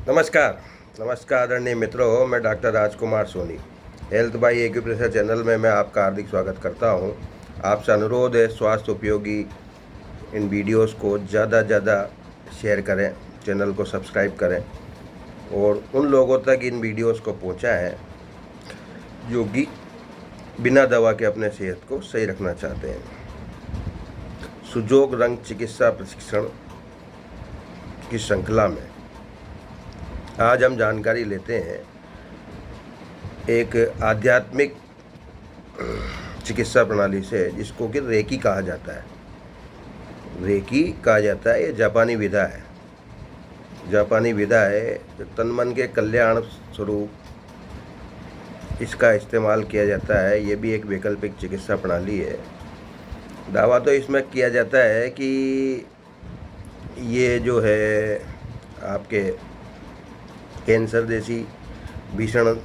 नमस्कार। नमस्कार आदरणीय मित्रों, मैं doctor Rajkumar Soni health by acupressure channel में मैं आपका हार्दिक स्वागत करता हूं। आपसे अनुरोध है, स्वास्थ्य उपयोगी इन वीडियोस को ज़्यादा शेयर करें, चैनल को सब्सक्राइब करें और उन लोगों तक इन वीडियोस को पहुंचाएं जो कि बिना दवा के अपने सेहत को सही रखना चाहते हैं। सुजोग रंग चिकित्सा प्रशिक्षण की श्रृंखला में आज हम जानकारी लेते हैं एक आध्यात्मिक चिकित्सा प्रणाली से, जिसको कि रेकी कहा जाता है। रेकी कहा जाता है, ये जापानी विधा है। जापानी विधा है जो तन मन के कल्याण स्वरूप इसका इस्तेमाल किया जाता है। ये भी एक वैकल्पिक चिकित्सा प्रणाली है। दावा तो इसमें किया जाता है कि ये जो है आपके कैंसर जैसी भीषण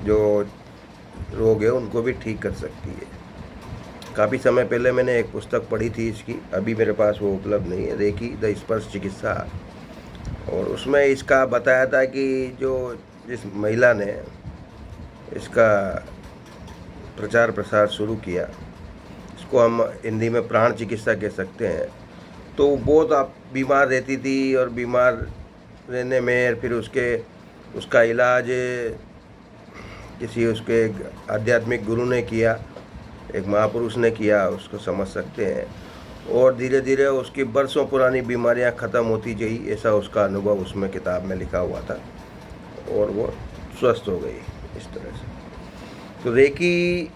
जो रोग है उनको भी ठीक कर सकती है। काफ़ी समय पहले मैंने एक पुस्तक पढ़ी थी इसकी, अभी मेरे पास वो उपलब्ध नहीं है, रेकी द स्पर्श चिकित्सा। और उसमें इसका बताया था कि जिस महिला ने इसका प्रचार प्रसार शुरू किया, इसको हम हिंदी में प्राण चिकित्सा कह सकते हैं। तो बहुत आप बीमार रहती थी और बीमार रहने में फिर उसका इलाज किसी उसके आध्यात्मिक गुरु ने किया, एक महापुरुष ने किया, उसको समझ सकते हैं। और धीरे धीरे उसकी बरसों पुरानी बीमारियां ख़त्म होती गई, ऐसा उसका अनुभव उसमें किताब में लिखा हुआ था और वो स्वस्थ हो गई इस तरह से। तो रेकी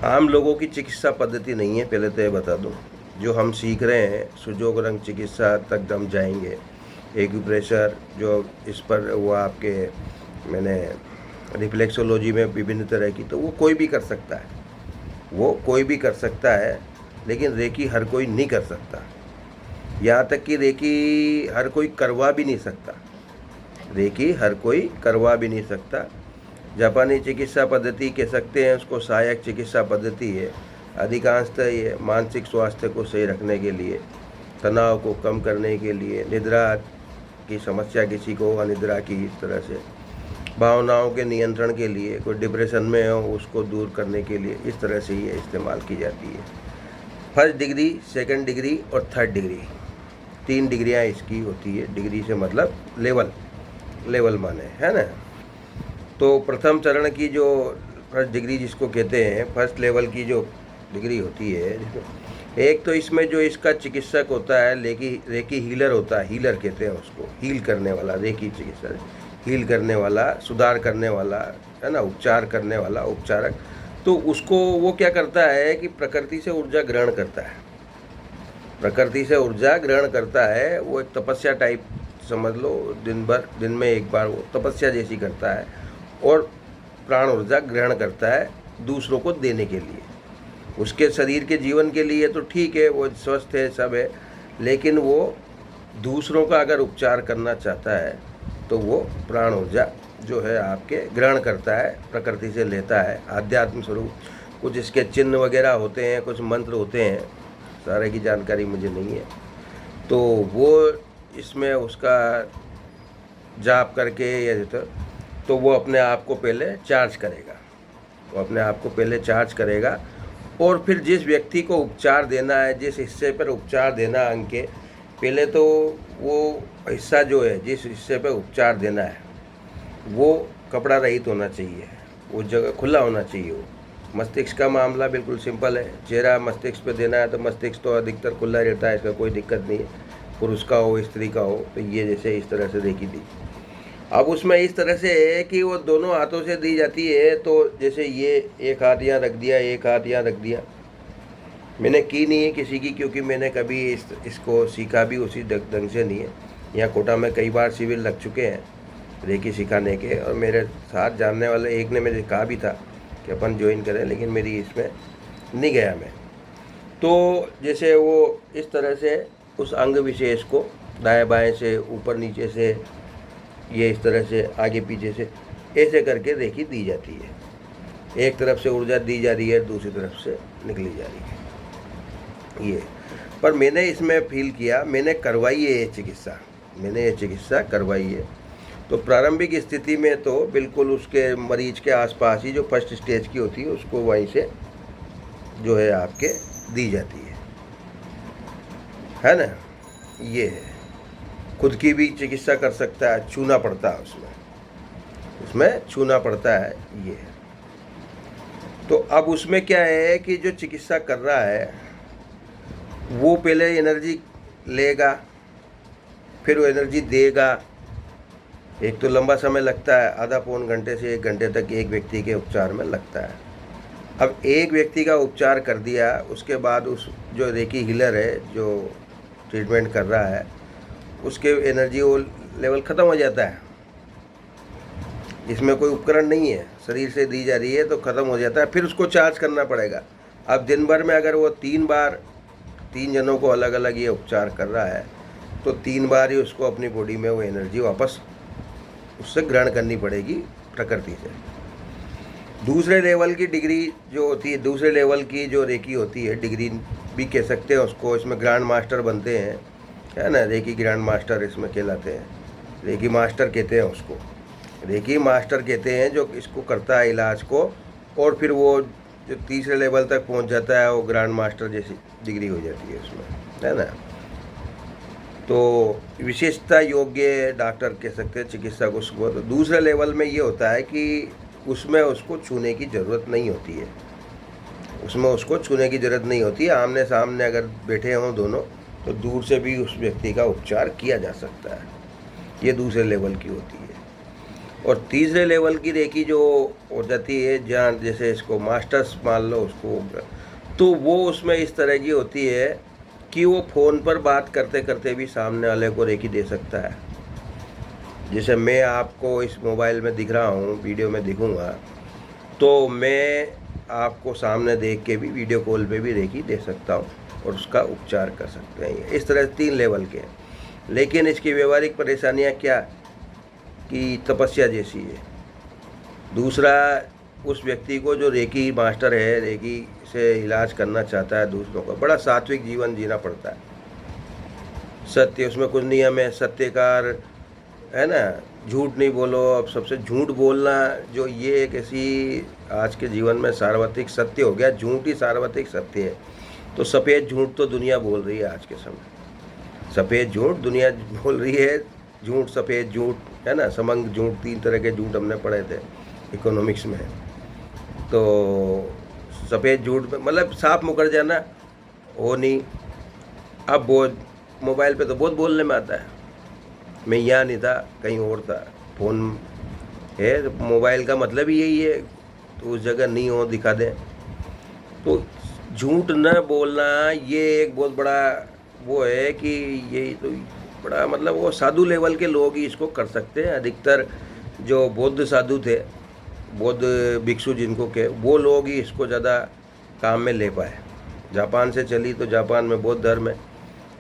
आम लोगों की चिकित्सा पद्धति नहीं है, पहले तो ये बता दूं। जो हम सीख रहे हैं सुजोग रंग चिकित्सा तक हम जाएंगे। एक्यूप्रेशर जो इस पर वो आपके मैंने रिफ्लेक्सोलॉजी में विभिन्न तरह की, तो वो कोई भी कर सकता है, वो कोई भी कर सकता है। लेकिन रेकी हर कोई नहीं कर सकता, यहाँ तक कि रेकी हर कोई करवा भी नहीं सकता। रेकी हर कोई करवा भी नहीं सकता। जापानी चिकित्सा पद्धति कह सकते हैं उसको, सहायक चिकित्सा पद्धति है। अधिकांशतः ये मानसिक स्वास्थ्य को सही रखने के लिए, तनाव को कम करने के लिए, निद्रा की समस्या किसी को अनिद्रा की, इस तरह से भावनाओं के नियंत्रण के लिए, कोई डिप्रेशन में हो उसको दूर करने के लिए, इस तरह से ये इस्तेमाल की जाती है। फर्स्ट डिग्री, सेकंड डिग्री और थर्ड डिग्री, 3 डिग्रियाँ इसकी होती है। डिग्री से मतलब लेवल माने, है ना। तो प्रथम चरण की जो फर्स्ट डिग्री जिसको कहते हैं, फर्स्ट लेवल की जो डिग्री होती है, एक तो इसमें जो इसका चिकित्सक होता है रेकी हीलर होता है। हीलर कहते हैं उसको, हील करने वाला, रेकी चिकित्सक हील करने वाला, सुधार करने वाला, है ना, उपचार करने वाला, उपचारक। तो उसको वो क्या करता है कि प्रकृति से ऊर्जा ग्रहण करता है। प्रकृति से ऊर्जा ग्रहण करता है, वो एक तपस्या टाइप समझ लो। दिन में एक बार वो तपस्या जैसी करता है और प्राण ऊर्जा ग्रहण करता है दूसरों को देने के लिए। उसके शरीर के जीवन के लिए तो ठीक है, वो स्वस्थ है, सब है। लेकिन वो दूसरों का अगर उपचार करना चाहता है तो वो प्राण ऊर्जा जो है आपके ग्रहण करता है, प्रकृति से लेता है, आध्यात्म स्वरूप। कुछ इसके चिन्ह वगैरह होते हैं, कुछ मंत्र होते हैं, सारे की जानकारी मुझे नहीं है। तो वो इसमें उसका जाप करके या तो वो अपने आप को पहले चार्ज करेगा, वो अपने आप को पहले चार्ज करेगा। और फिर जिस व्यक्ति को उपचार देना है, जिस हिस्से पर उपचार देना है अंग के, पहले तो वो हिस्सा जो है, जिस हिस्से पर उपचार देना है, वो कपड़ा रहित होना चाहिए, वो जगह खुला होना चाहिए। वो मस्तिष्क का मामला बिल्कुल सिंपल है। चेहरा मस्तिष्क पे देना है तो मस्तिष्क तो अधिकतर खुला रहता है, इसका कोई दिक्कत नहीं है, पुरुष का हो स्त्री का हो। तो ये जैसे इस तरह से रेकी दी। अब उसमें इस तरह से है कि वो दोनों हाथों से दी जाती है। तो जैसे ये एक हाथ यहाँ रख दिया, एक हाथ यहाँ रख दिया। मैंने की नहीं है किसी की, क्योंकि मैंने कभी इसको सीखा भी उसी ढंग से नहीं है। यहाँ कोटा में कई बार शिविर लग चुके हैं रेकी सिखाने के, और मेरे साथ जानने वाले एक ने मुझे कहा भी था कि अपन ज्वाइन करें, लेकिन मेरी इसमें नहीं गया मैं। तो जैसे वो इस तरह से उस अंग विशेष को दाएं बाएं से, ऊपर नीचे से, ये इस तरह से आगे पीछे से ऐसे करके रेकी दी जाती है। एक तरफ से ऊर्जा दी जा रही है, दूसरी तरफ से निकली जा रही है। ये पर मैंने इसमें फील किया, मैंने करवाई है ये चिकित्सा, मैंने ये चिकित्सा करवाई है। तो प्रारंभिक स्थिति में तो बिल्कुल उसके मरीज के आसपास ही जो फर्स्ट स्टेज की होती है उसको वहीं से जो है आपके दी जाती है ना। ये है, खुद की भी चिकित्सा कर सकता है, छूना पड़ता है उसमें छूना पड़ता है ये है। तो अब उसमें क्या है कि जो चिकित्सा कर रहा है वो पहले एनर्जी लेगा, फिर वो एनर्जी देगा। एक तो लंबा समय लगता है, आधा पौन घंटे से 1 घंटे तक एक व्यक्ति के उपचार में लगता है। अब एक व्यक्ति का उपचार कर दिया, उसके बाद उस जो रेकी हीलर है जो ट्रीटमेंट कर रहा है उसके एनर्जी वो लेवल ख़त्म हो जाता है। इसमें कोई उपकरण नहीं है, शरीर से दी जा रही है तो ख़त्म हो जाता है, फिर उसको चार्ज करना पड़ेगा। अब दिन भर में अगर वो 3 बार 3 जनों को अलग अलग ये उपचार कर रहा है तो 3 बार ही उसको अपनी बॉडी में वो एनर्जी वापस उससे ग्रहण करनी पड़ेगी प्रकृति से। दूसरे लेवल की डिग्री जो होती है, दूसरे लेवल की जो रेकी होती है, डिग्री भी कह सकते हैं उसको, इसमें ग्रैंड मास्टर बनते हैं, है ना। रेकी ग्रैंड मास्टर इसमें कहलाते हैं, रेकी मास्टर कहते हैं उसको, रेकी मास्टर कहते हैं जो इसको करता है इलाज को। और फिर वो जो तीसरे लेवल तक पहुंच जाता है वो ग्रैंड मास्टर जैसी डिग्री हो जाती है उसमें, है ना। तो विशेषता योग्य डॉक्टर कह सकते हैं चिकित्सक उसको। तो दूसरे लेवल में ये होता है कि उसमें उसको छूने की ज़रूरत नहीं होती है, उसमें उसको छूने की ज़रूरत नहीं होती है। आमने सामने अगर बैठे हों दोनों तो दूर से भी उस व्यक्ति का उपचार किया जा सकता है। ये दूसरे लेवल की होती है। और तीसरे लेवल की रेकी जो हो जाती है, जहाँ जैसे इसको मास्टर्स मान लो उसको, तो वो उसमें इस तरह की होती है कि वो फ़ोन पर बात करते करते भी सामने वाले को रेकी दे सकता है। जैसे मैं आपको इस मोबाइल में दिख रहा हूँ, वीडियो में दिखूँगा, तो मैं आपको सामने देख के भी वीडियो कॉल पे भी रेकी दे सकता हूँ और उसका उपचार कर सकते हैं। इस तरह 3 लेवल के। लेकिन इसकी व्यवहारिक परेशानियाँ क्या कि तपस्या जैसी है। दूसरा, उस व्यक्ति को जो रेकी मास्टर है, रेकी से इलाज करना चाहता है दूसरों का, बड़ा सात्विक जीवन जीना पड़ता है। सत्य, उसमें कुछ नियम है, सत्यकार, है ना। झूठ नहीं बोलो। अब सबसे झूठ बोलना जो ये एक ऐसी आज के जीवन में सार्वत्रिक सत्य हो गया, झूठ ही सार्वत्रिक सत्य है। तो सफ़ेद झूठ तो दुनिया बोल रही है आज के समय, सफ़ेद झूठ दुनिया बोल रही है, झूठ सफ़ेद झूठ, है ना। समंग झूठ, 3 तरह के झूठ हमने पढ़े थे इकोनॉमिक्स में। तो सफ़ेद झूठ में मतलब साफ मुकर जाना हो नहीं। अब बहुत मोबाइल पे तो बहुत बोलने में आता है, मैं यहाँ नहीं था, कहीं और था, फ़ोन है तो मोबाइल का मतलब ही यही है, तो उस जगह नहीं हो दिखा दें। तो झूठ न बोलना ये एक बहुत बड़ा वो है कि ये तो बड़ा मतलब वो साधु लेवल के लोग ही इसको कर सकते हैं। अधिकतर जो बौद्ध साधु थे, बौद्ध भिक्षु जिनको के, वो लोग ही इसको ज़्यादा काम में ले पाए। जापान से चली तो जापान में बौद्ध धर्म है,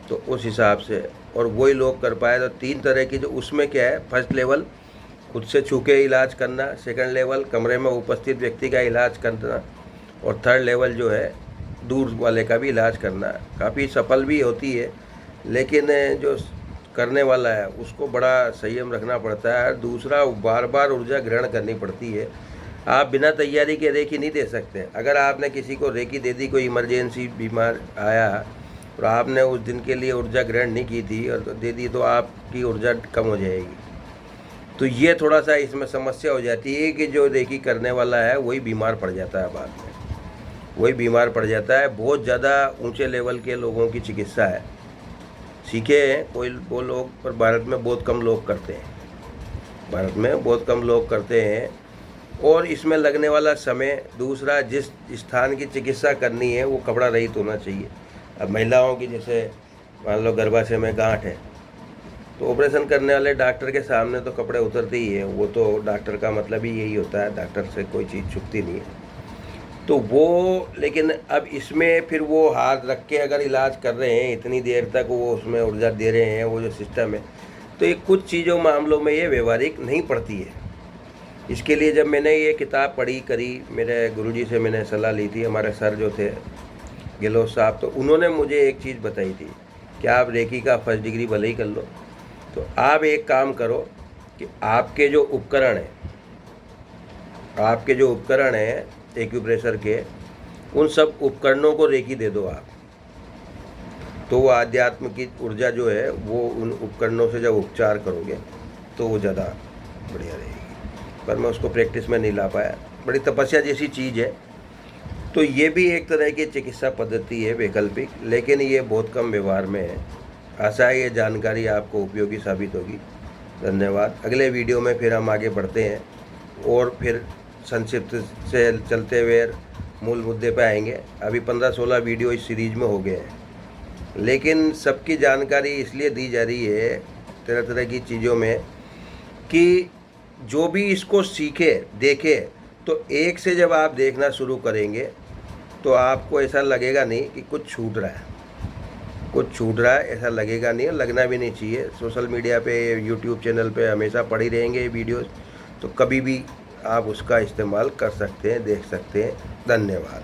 तो उस हिसाब से और वही लोग कर पाए। तो 3 तरह की जो उसमें क्या है, फर्स्ट लेवल खुद से छू के इलाज करना, सेकंड लेवल कमरे में उपस्थित व्यक्ति का इलाज करना, और थर्ड लेवल जो है दूर वाले का भी इलाज करना। काफ़ी सफल भी होती है, लेकिन जो करने वाला है उसको बड़ा संयम रखना पड़ता है। दूसरा, बार बार ऊर्जा ग्रहण करनी पड़ती है। आप बिना तैयारी के रेकी नहीं दे सकते। अगर आपने किसी को रेकी दे दी, कोई इमरजेंसी बीमार आया और आपने उस दिन के लिए ऊर्जा ग्रहण नहीं की थी और दे दी, तो आपकी ऊर्जा कम हो जाएगी। तो ये थोड़ा सा इसमें समस्या हो जाती है कि जो रेकी करने वाला है वही बीमार पड़ जाता है, बाद में वही बीमार पड़ जाता है। बहुत ज़्यादा ऊंचे लेवल के लोगों की चिकित्सा है, सीखे हैं कोई वो लोग, पर भारत में बहुत कम लोग करते हैं, भारत में बहुत कम लोग करते हैं। और इसमें लगने वाला समय, दूसरा जिस स्थान की चिकित्सा करनी है वो कपड़ा रहित होना चाहिए। अब महिलाओं की जैसे मान लो गर्भाशय में गांठ है, तो ऑपरेशन करने वाले डॉक्टर के सामने तो कपड़े उतरते ही हैं, वो तो डॉक्टर का मतलब ही यही होता है, डॉक्टर से कोई चीज़ छुपती नहीं है। तो वो, लेकिन अब इसमें फिर वो हाथ रख के अगर इलाज कर रहे हैं इतनी देर तक, वो उसमें ऊर्जा दे रहे हैं, वो जो सिस्टम है, तो ये कुछ चीज़ों मामलों में ये व्यवहारिक नहीं पड़ती है। इसके लिए जब मैंने ये किताब पढ़ी करी, मेरे गुरुजी से मैंने सलाह ली थी, हमारे सर जो थे गहलोत साहब, तो उन्होंने मुझे एक चीज़ बताई थी कि आप रेकी का फर्स्ट डिग्री भले ही कर लो, तो आप एक काम करो कि आपके जो उपकरण हैं एक्यूप्रेशर के, उन सब उपकरणों को रेकी दे दो आप, तो वो आध्यात्म की ऊर्जा जो है वो उन उपकरणों से जब उपचार करोगे तो वो ज़्यादा बढ़िया रहेगी। पर मैं उसको प्रैक्टिस में नहीं ला पाया, बड़ी तपस्या जैसी चीज़ है। तो ये भी एक तरह की चिकित्सा पद्धति है वैकल्पिक, लेकिन ये बहुत कम व्यवहार में है। आशा है ये जानकारी आपको उपयोगी साबित होगी। धन्यवाद। अगले वीडियो में फिर हम आगे बढ़ते हैं और फिर संक्षिप्त से चलते हुए मूल मुद्दे पे आएंगे। अभी 15-16 वीडियो इस सीरीज में हो गए हैं, लेकिन सबकी जानकारी इसलिए दी जा रही है तरह तरह की चीज़ों में कि जो भी इसको सीखे देखे, तो एक से जब आप देखना शुरू करेंगे तो आपको ऐसा लगेगा नहीं कि कुछ छूट रहा है, ऐसा लगेगा नहीं, लगना भी नहीं चाहिए। सोशल मीडिया पे, यूट्यूब चैनल पे हमेशा पड़ी रहेंगे ये वीडियोस, तो कभी भी आप उसका इस्तेमाल कर सकते हैं, देख सकते हैं। धन्यवाद।